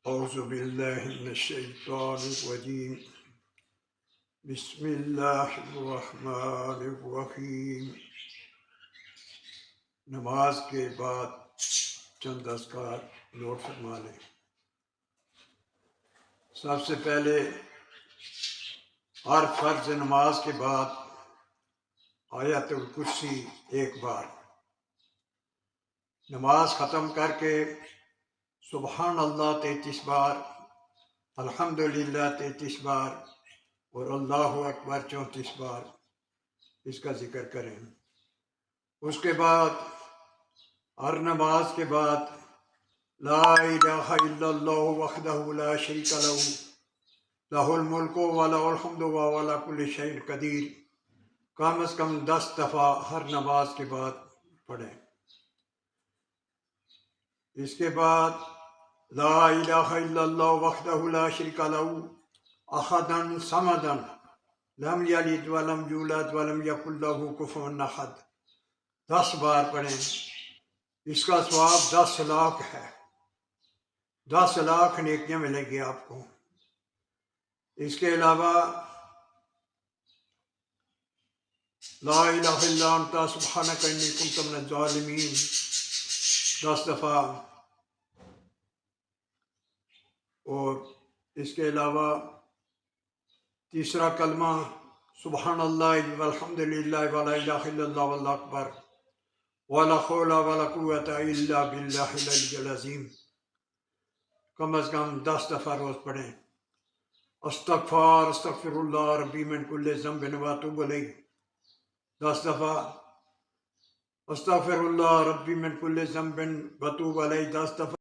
اعوذ باللہ من الشیطان الرجیم بسم اللہ الرحمن الرحیم۔ نماز کے بعد چند اذکار نوٹ فرما لیں۔ سب سے پہلے ہر فرض نماز کے بعد آیت الکرسی ایک بار، نماز ختم کر کے سبحان اللہ 33 بار، الحمدللہ 33 بار اور اللہ اکبر 34 بار اس کا ذکر کریں۔ اس کے بعد ہر نماز کے بعد لا الہ الا اللہ وحدہ لا شریک لہ لہ الملک و لہ الحمد وہو علی کل شیء قدیر کم از کم 10 دفعہ ہر نماز کے بعد پڑھیں۔ اس کے بعد لا الہ الا اللہ وحدہ لا شریک لہ احد صمد لم یلد ولم یولد ولم یکن لہ کفوا احد 10 بار پڑھیں۔ اس کا ثواب 10 لاکھ ہے، 10 لاکھ نیکیاں ملیں گی آپ کو۔ اس کے علاوہ لا الہ الا انت سبحانک انی کنت من الظالمین 10 دفعہ، اور اس کے علاوہ تیسرا کلمہ سبحان اللہ والحمدللہ ولا الہ الا اللہ واللہ اکبر ولا حول ولا قوۃ الا باللہ العلی العظیم کم از کم 10 دفعہ روز پڑھیں۔ استغفر اللہ ربی من کل ذنب واتوب الیہ 10 دفعہ، استغفر اللہ ربی من کل ذنب واتوب الیہ 10 دفعہ۔